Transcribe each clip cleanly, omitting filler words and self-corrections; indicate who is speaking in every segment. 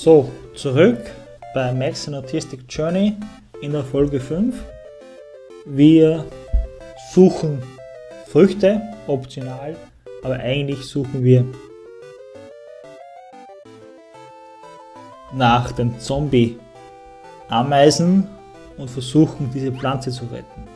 Speaker 1: So, zurück bei Max and Autistic Journey in der Folge 5. Wir suchen Früchte, optional, aber eigentlich suchen wir nach den Zombieameisen und versuchen diese Pflanze zu retten.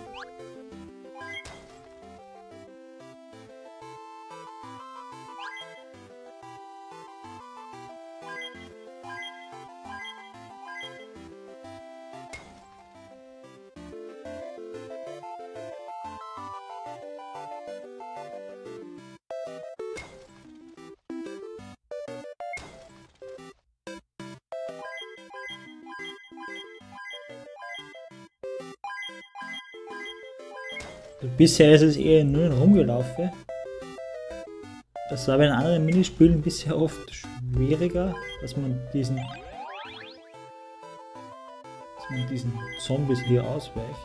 Speaker 1: Bisher ist es eher nur rumgelaufen. Das war bei den anderen Minispielen bisher oft schwieriger, dass man diesen Zombies hier ausweicht.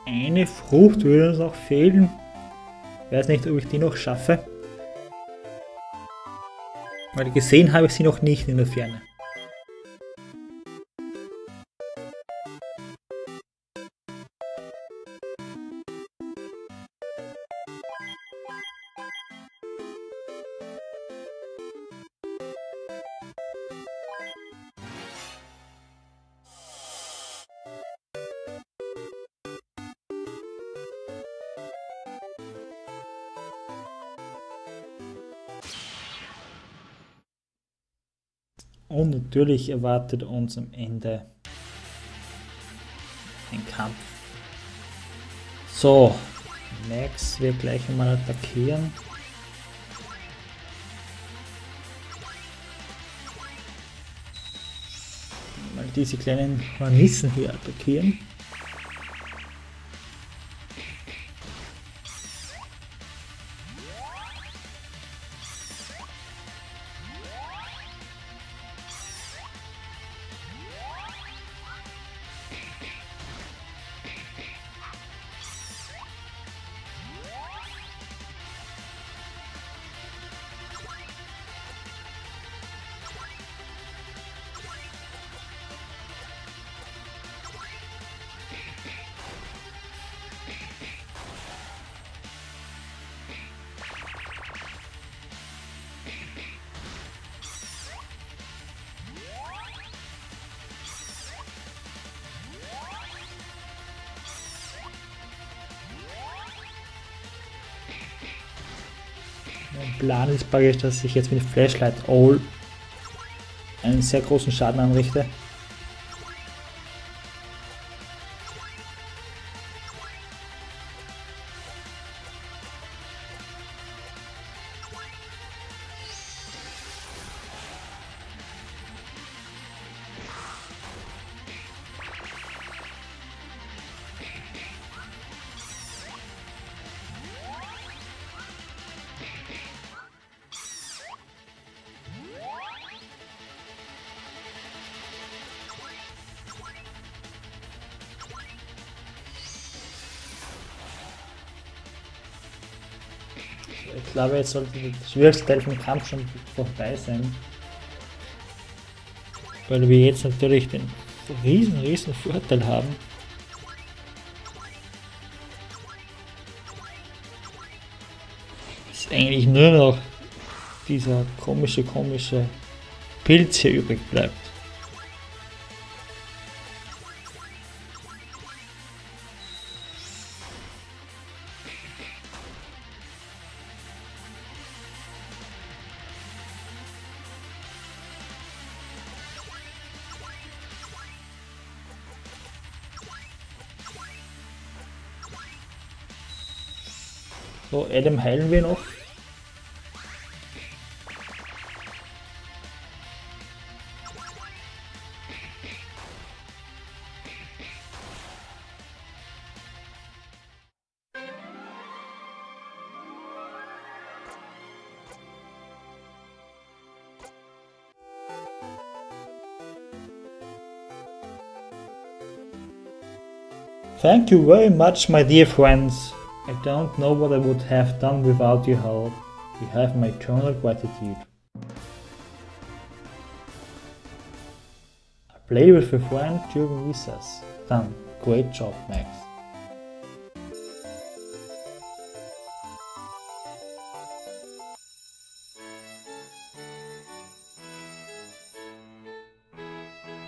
Speaker 1: Eine Frucht würde uns noch fehlen. Ich weiß nicht, ob ich die noch schaffe. Weil gesehen habe ich sie noch nicht in der Ferne. Und natürlich erwartet uns am Ende ein Kampf. So, Max wird gleich einmal attackieren. Mal diese kleinen Hornissen hier attackieren. Mein Plan ist praktisch, dass ich jetzt mit Flashlight All einen sehr großen Schaden anrichte. ich glaube, jetzt sollte der schwierigste Teil vom Kampf schon vorbei sein. Weil wir jetzt natürlich den riesen Vorteil haben. Dass eigentlich nur noch dieser komische Pilz hier übrig bleibt. So, Adam heilen wir noch. Thank you very much, my dear friends. I don't know what I would have done without your help. You have my eternal gratitude. I played with a friend during recess. Done. Great job, Max.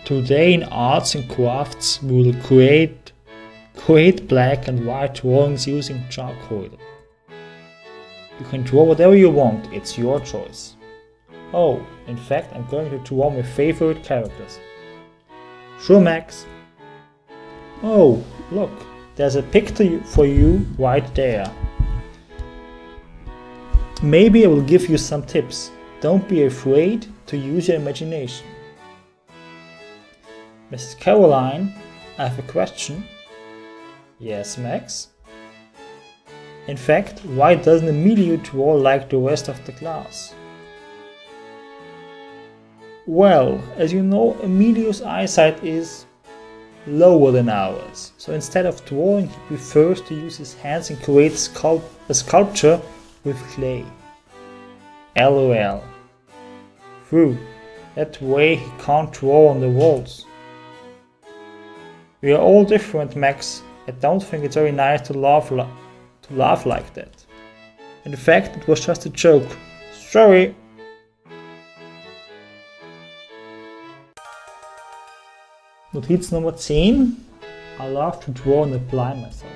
Speaker 1: Today in arts and crafts we will create black and white drawings using charcoal. You can draw whatever you want, it's your choice. Oh, in fact I'm going to draw my favorite characters. Sure, Max. Oh, look, there's a picture for you right there. Maybe I will give you some tips. Don't be afraid to use your imagination. Mrs. Caroline, I have a question. Yes, Max? In fact, why doesn't Emilio draw like the rest of the class? Well, as you know, Emilio's eyesight is lower than ours, so instead of drawing he prefers to use his hands and create a sculpture with clay. LOL. True, that way he can't draw on the walls. We are all different, Max. I don't think it's very nice to laugh like that. In fact, it was just a joke. Sorry. Notiz Nummer 10. I love to draw and apply myself.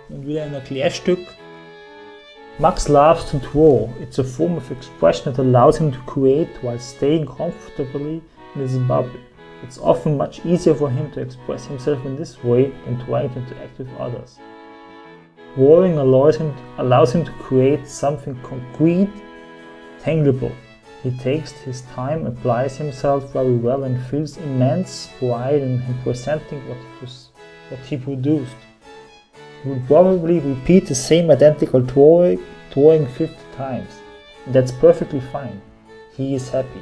Speaker 1: Und wieder ein Erklärstück. Max loves to draw. It's a form of expression that allows him to create while staying comfortably in his bubble. It's often much easier for him to express himself in this way than trying to interact with others. Drawing allows him to create something concrete, tangible. He takes his time, applies himself very well and feels immense pride in presenting what he produced. He will probably repeat the same identical drawing 50 times, and that's perfectly fine. He is happy.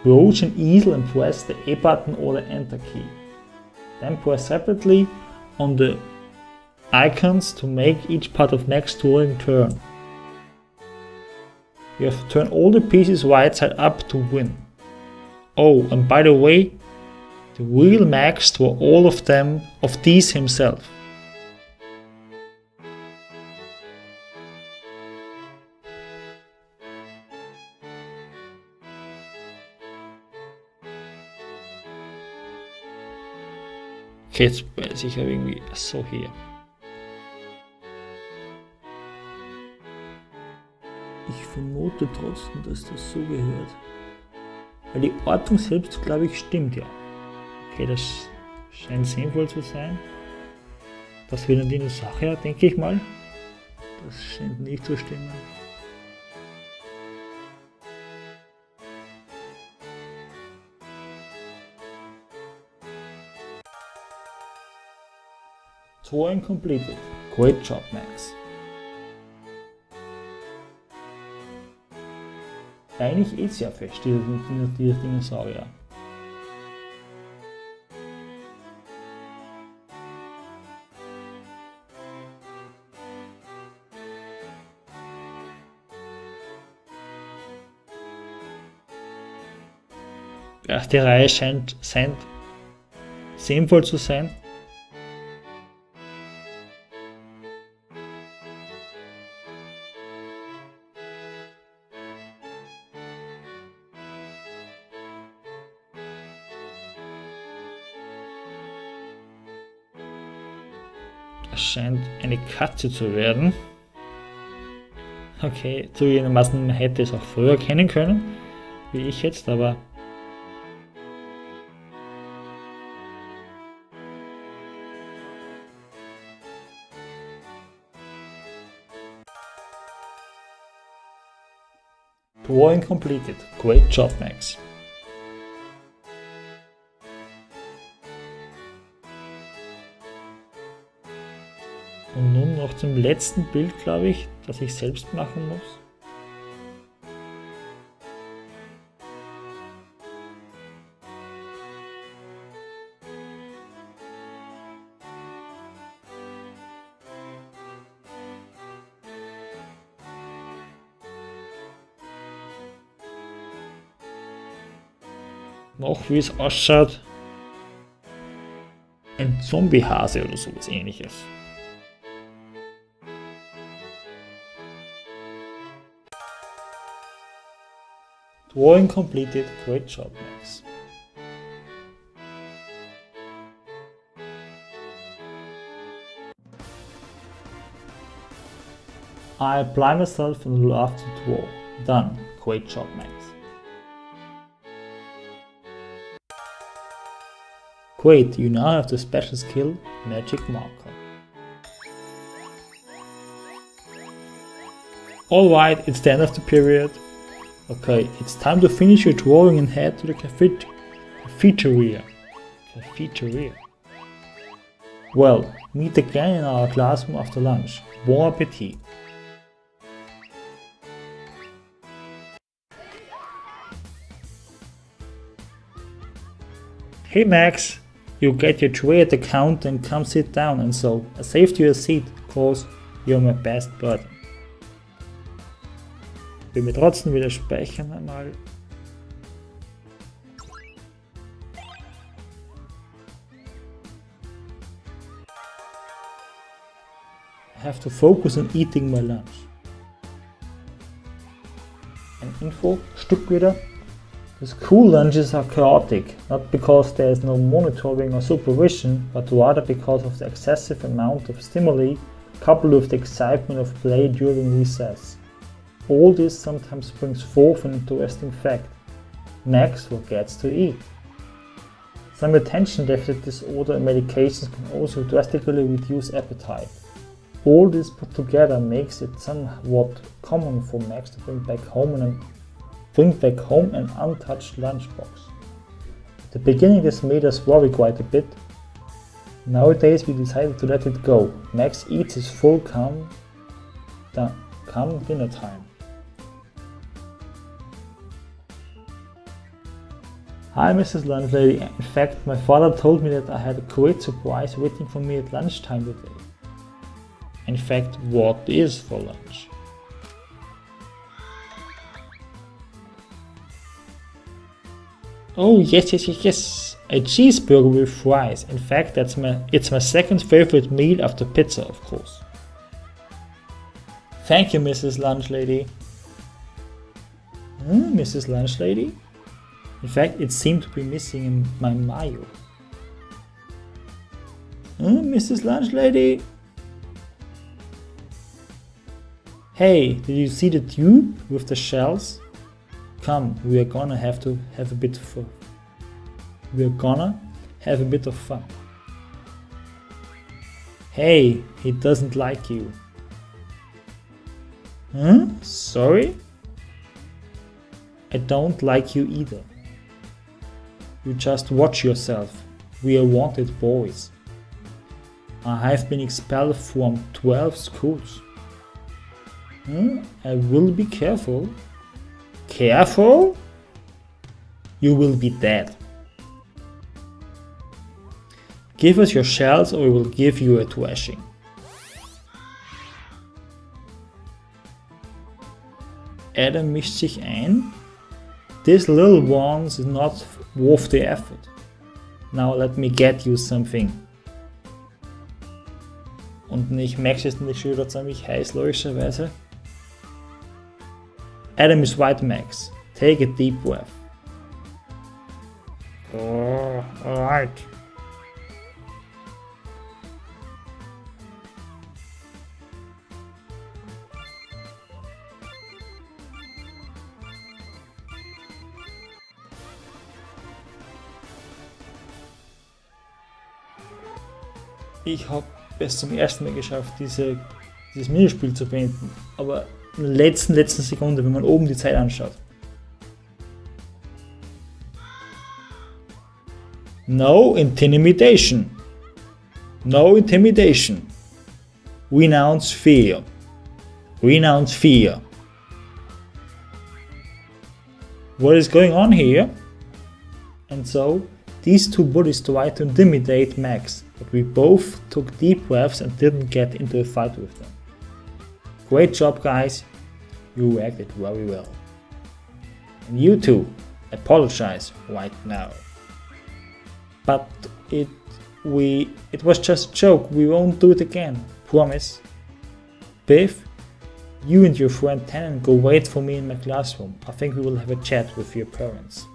Speaker 1: Approach an easel and press the A button or the Enter key. Then press separately on the icons to make each part of Max drawing turn. You have to turn all the pieces right side up to win. Oh, and by the way, the real Max drew all of these himself. Okay, jetzt weiß ich ja irgendwie so hier. Ich vermute trotzdem, dass das so gehört. Weil die Ordnung selbst, glaube ich, stimmt ja. Okay, das scheint sinnvoll zu sein. Das wird dann die Sache, denke ich mal. Das scheint nicht zu stimmen. Drawing completed. Great job, Max. Eigentlich ist ja fest, dieser Dinosaurier. erste Reihe scheint sinnvoll zu sein. Das scheint eine Katze zu werden. Okay, zugegebenermaßen man hätte es auch früher kennen können, wie ich jetzt, aber Drawing completed. Great job, Max. Und nun noch zum letzten Bild, glaube ich, das ich selbst machen muss. Noch wie es ausschaut. Ein Zombiehase oder sowas ähnliches. Drawing completed. Great job, Max. I apply myself and love to draw. Done. Great job, Max. Great, you now have the special skill Magic Marker. Alright, it's the end of the period. Okay, it's time to finish your drawing and head to the cafeteria. Well, meet again in our classroom after lunch. Bon appetit. Hey Max, you get your tray at the counter and come sit down, and so I saved you a seat, cause you're my best buddy. Will mir trotzdem widersprechen einmal. I have to focus on eating my lunch. Ein Infostück wieder. The school lunches are chaotic, not because there is no monitoring or supervision, but rather because of the excessive amount of stimuli coupled with the excitement of play during recess. All this sometimes brings forth an interesting fact. Max forgets to eat. Some attention deficit disorder medications can also drastically reduce appetite. All this put together makes it somewhat common for Max to bring back home an untouched lunchbox. At the beginning this made us worry quite a bit. Nowadays we decided to let it go. Max eats his full come dinner time. Hi Mrs. Lunch-Lady, in fact my father told me that I had a great surprise waiting for me at lunchtime today. In fact, what is for lunch? Oh yes, a cheeseburger with fries. In fact, it's my second favorite meal after pizza, of course. Thank you, Mrs. Lunch-Lady. Mrs. Lunch-Lady? In fact, it seemed to be missing in my mayo. Mrs. Lunch-Lady? Hey, did you see the tube with the shells? Come, we are gonna have a bit of fun. Hey, he doesn't like you. Sorry? I don't like you either. You just watch yourself. We are wanted boys. I have been expelled from 12 schools. I will be careful. Careful? You will be dead. Give us your shells or we will give you a thrashing. Adam mischt sich ein. This little ones is not worth the effort. Now let me get you something. Und ich merke es nicht schon wieder ziemlich heiß, logischerweise. Adam is right, Max. Take a deep breath. Oh, alright. Ich habe es zum ersten Mal geschafft, dieses Minispiel zu beenden, aber in der letzten Sekunde, wenn man oben die Zeit anschaut. No intimidation. No intimidation. Renounce fear. Renounce fear. What is going on here? And so, these two bullies tried to intimidate Max, but we both took deep breaths and didn't get into a fight with them. Great job, guys. You acted very well. And you too, apologize right now. But it was just a joke, we won't do it again, promise. Biff, you and your friend Tannen go wait for me in my classroom. I think we will have a chat with your parents.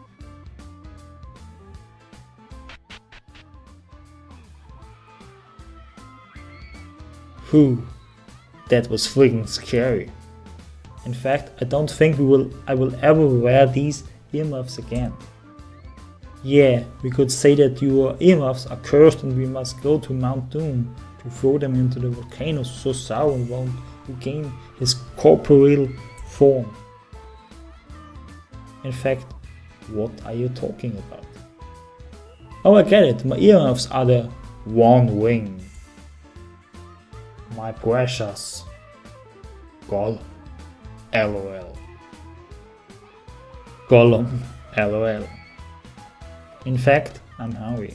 Speaker 1: Whew, that was freaking scary. In fact, I don't think I will ever wear these earmuffs again. Yeah, we could say that your earmuffs are cursed and we must go to Mount Doom to throw them into the volcano so Sauron won't regain his corporeal form. In fact, what are you talking about? Oh, I get it, my earmuffs are the One Wing. My precious. Gollum. LOL. Gollum. LOL. In fact, I'm hungry.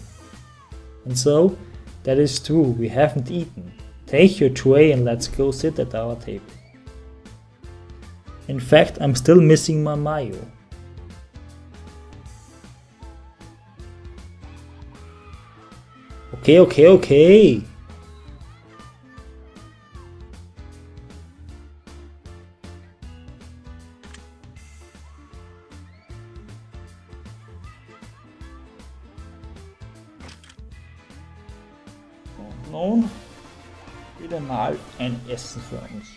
Speaker 1: And so, that is true, we haven't eaten. Take your tray and let's go sit at our table. In fact, I'm still missing my mayo. Okay. Nun wieder mal ein Essen für uns.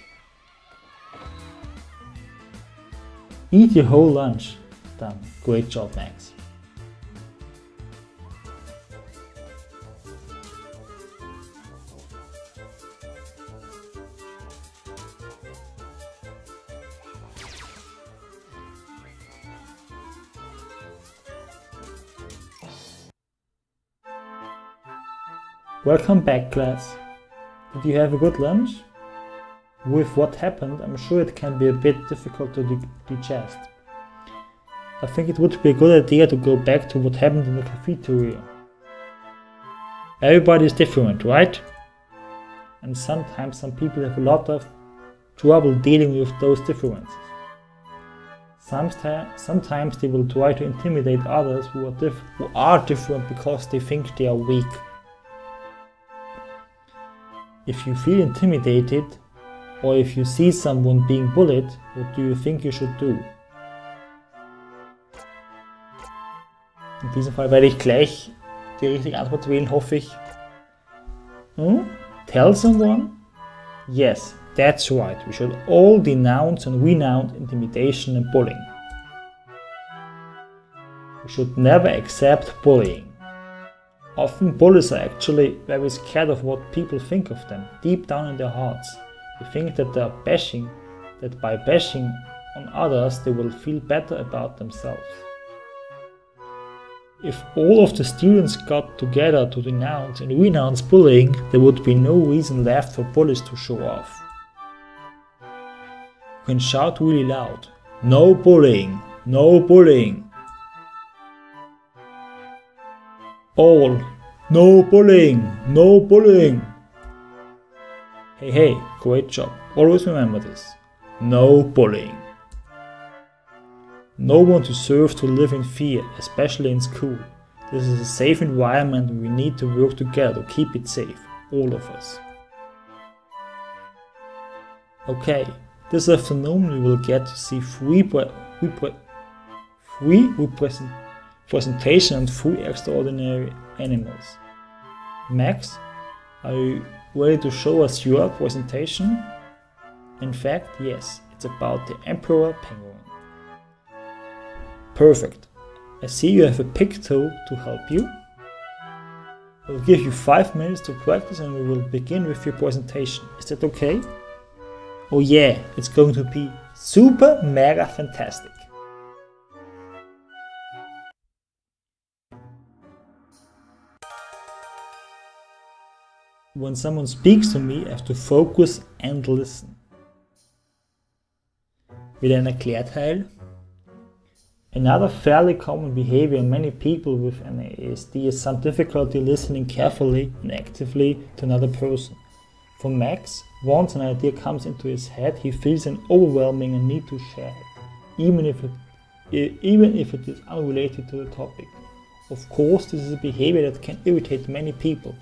Speaker 1: Eat your whole lunch. Done. Great job, Max. Welcome back, class. Did you have a good lunch? With what happened, I'm sure it can be a bit difficult to digest. I think it would be a good idea to go back to what happened in the cafeteria. Everybody is different, right? And sometimes some people have a lot of trouble dealing with those differences. Sometimes they will try to intimidate others who are different because they think they are weak. If you feel intimidated, or if you see someone being bullied, what do you think you should do? In diesem Fall werde ich gleich die richtige Antwort wählen, hoffe ich. Tell someone? Yes, that's right. We should all denounce and renounce intimidation and bullying. We should never accept bullying. Often bullies are actually very scared of what people think of them, deep down in their hearts. They think that by bashing on others they will feel better about themselves. If all of the students got together to denounce and renounce bullying, there would be no reason left for bullies to show off. You can shout really loud, "No bullying! No bullying!" All, "No bullying! No bullying!" Hey, great job. Always remember this. No bullying. No one deserves to live in fear, especially in school. This is a safe environment and we need to work together to keep it safe, all of us. Okay, this afternoon we will get to see three presentations on 3 extraordinary animals. Max, are you ready to show us your presentation? In fact, yes, it's about the Emperor Penguin. Perfect. I see you have a picto to help you. We'll give you 5 minutes to practice and we will begin with your presentation. Is that okay? Oh yeah, it's going to be super mega fantastic. When someone speaks to me, I have to focus and listen. Wieder ein Erklärteil. Another fairly common behavior in many people with an ASD is some difficulty listening carefully and actively to another person. For Max, once an idea comes into his head, he feels an overwhelming need to share it, even if it is unrelated to the topic. Of course, this is a behavior that can irritate many people.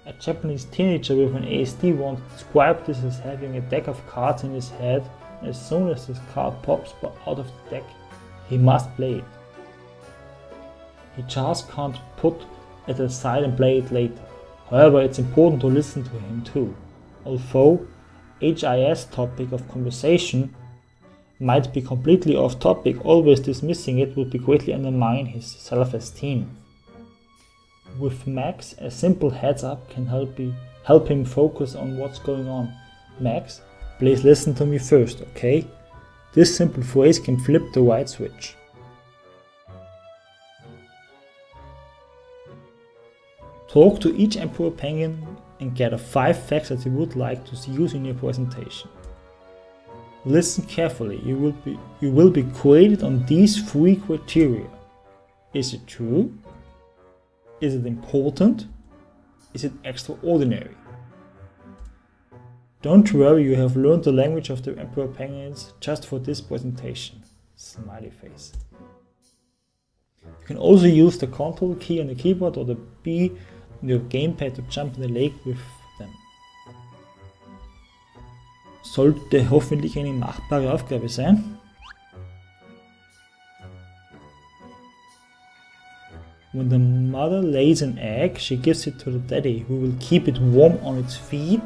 Speaker 1: A Japanese teenager with an ASD once described this as having a deck of cards in his head, and as soon as this card pops out of the deck, he must play it. He just can't put it aside and play it later. However, it's important to listen to him too. Although HIS topic of conversation might be completely off topic, always dismissing it would be greatly undermine his self-esteem. With Max, a simple heads up can help him focus on what's going on. Max, please listen to me first, okay? This simple phrase can flip the right switch. Talk to each Emperor Penguin and gather 5 facts that you would like to use in your presentation. Listen carefully, you will be graded on these 3 criteria. Is it true? Is it important? Is it extraordinary? Don't worry, you have learned the language of the Emperor Penguins just for this presentation. Smiley face. You can also use the Control key on the keyboard or the B on your gamepad to jump in the lake with them. Sollte hoffentlich eine machbare Aufgabe sein. When the mother lays an egg, she gives it to the daddy, who will keep it warm on its feet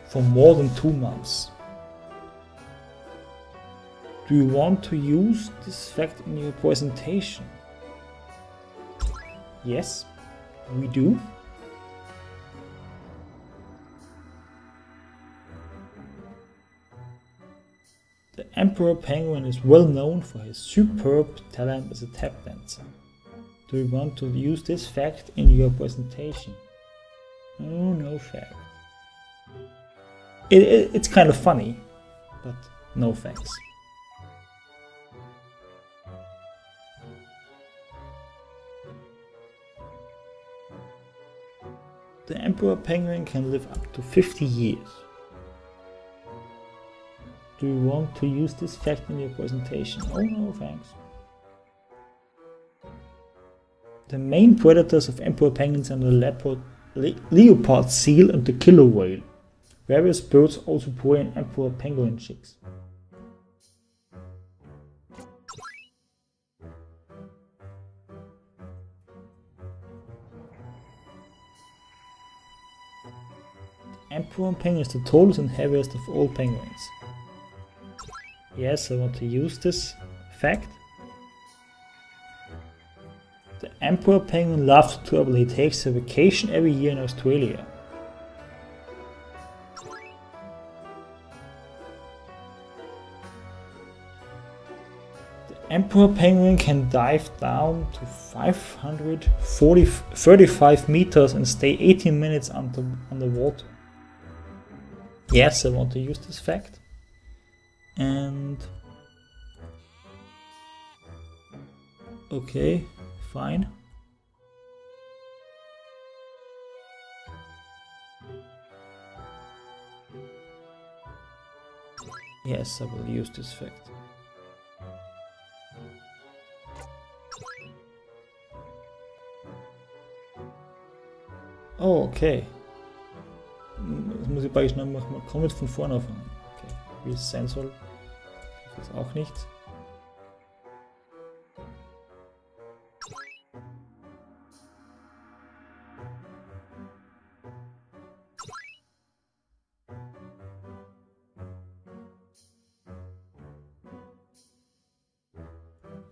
Speaker 1: for more than 2 months. Do you want to use this fact in your presentation? Yes, we do. The Emperor Penguin is well known for his superb talent as a tap dancer. Do you want to use this fact in your presentation? Oh, no fact. It's kind of funny, but no thanks. The Emperor Penguin can live up to 50 years. Do you want to use this fact in your presentation? Oh no, thanks. The main predators of Emperor Penguins are the leopard seal and the killer whale. Various birds also prey on Emperor Penguin chicks. The Emperor Penguin is the tallest and heaviest of all penguins. Yes, I want to use this fact. The Emperor Penguin loves to travel. He takes a vacation every year in Australia. The Emperor Penguin can dive down to 535 meters and stay 18 minutes underwater. Yes, I want to use this fact. And okay, fine. Yes, I will use this fact. Oh, okay. Das muss ich praktisch noch machen. Man kann jetzt von vorne anfangen. Okay. Wie es sein soll. Das ist auch nicht.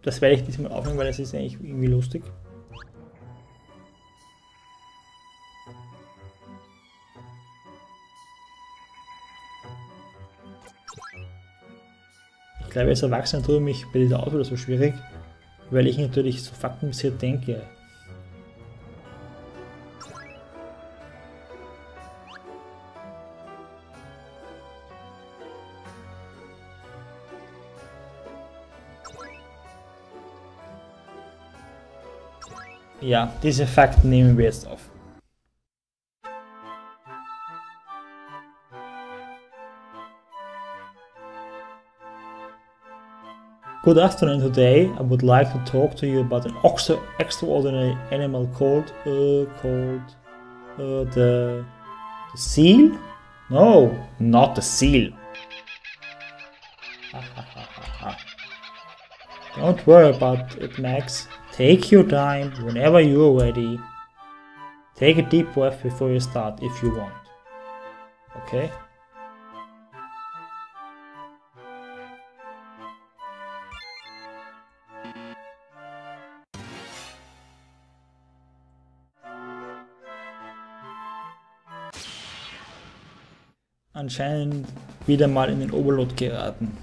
Speaker 1: Das werde ich diesmal aufnehmen, weil das ist eigentlich irgendwie lustig. Ich glaube, als Erwachsener tue ich mich bei dieser Auswahl so schwierig, weil ich natürlich so faktenbasiert denke. Ja, diese Fakten nehmen wir jetzt auf. Good afternoon. Today I would like to talk to you about an extraordinary animal called the seal? No, not the seal. Don't worry about it, Max. Take your time whenever you're ready. Take a deep breath before you start if you want. Okay? Anscheinend wieder mal in den Overload geraten.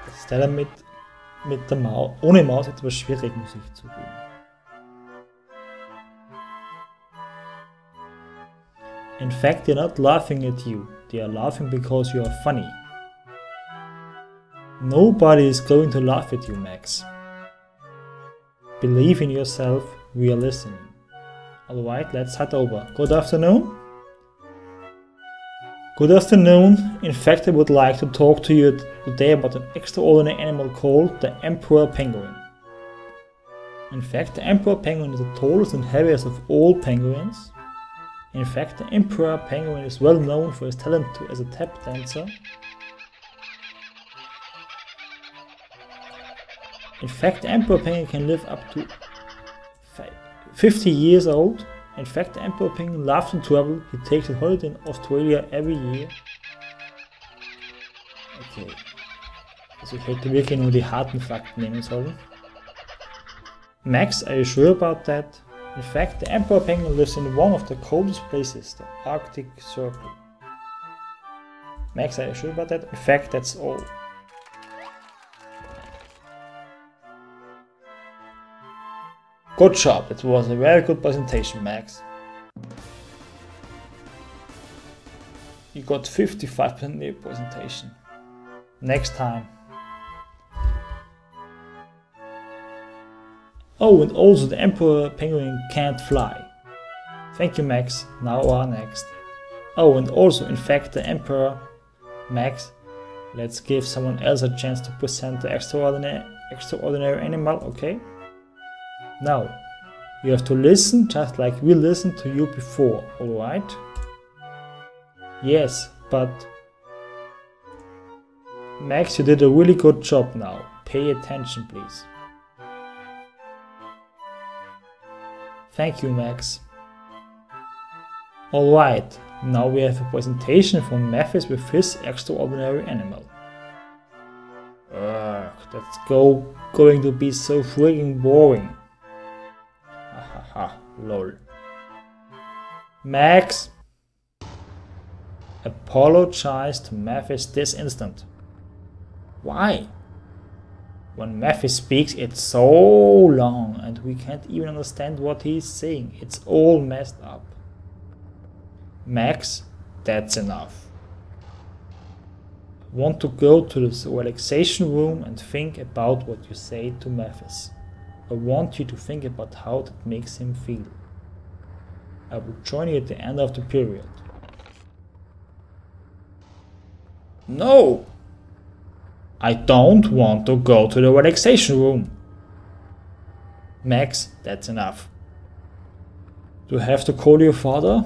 Speaker 1: Das ist leider mit der Maus, ohne Maus etwas schwierig, muss ich zugeben. In fact, they're not laughing at you. They are laughing because you are funny. Nobody is going to laugh at you, Max. Believe in yourself, we are listening. Alright, let's head over. Good afternoon. Good afternoon. In fact, I would like to talk to you today about an extraordinary animal called the emperor penguin. In fact, the emperor penguin is the tallest and heaviest of all penguins. In fact, the emperor penguin is well known for his talent as a tap dancer. In fact, the emperor penguin can live up to 50 years old. In fact, the emperor penguin loves to travel. He takes a holiday in Australia every year. Okay. Also ich hätte wirklich nur die harten Fakten nehmen sollen. Max, are you sure about that? In fact, the emperor penguin lives in one of the coldest places, the Arctic Circle. Max, are you sure about that? In fact, that's all. Good job, it was a very good presentation, Max. You got 55% in your presentation. Next time. Oh, and also the emperor penguin can't fly. Thank you, Max. Now our next. Oh, and also, in fact, the emperor Max, let's give someone else a chance to present the extraordinary animal, okay? Now, you have to listen just like we listened to you before, alright? Yes, but... Max, you did a really good job now. Pay attention, please. Thank you, Max. Alright, now we have a presentation from Mathis with his extraordinary animal. That's going to be so frigging boring. Hahaha, lol. Max! Apologize to Mathis this instant. Why? When Mathis speaks, it's so long and we can't even understand what he's saying. It's all messed up. Max, that's enough. I want to go to the relaxation room and think about what you say to Mathis. I want you to think about how that makes him feel. I will join you at the end of the period. No! I don't want to go to the relaxation room. Max, that's enough. Do I have to call your father?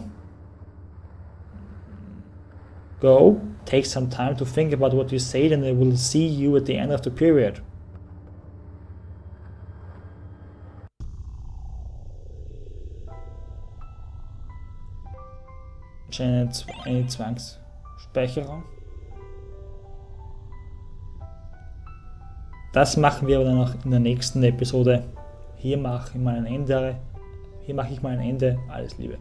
Speaker 1: Go, take some time to think about what you said and I will see you at the end of the period. Eine Zwangsspeicherung. Das machen wir aber dann noch in der nächsten Episode. Hier mache ich mal ein Ende. Alles Liebe.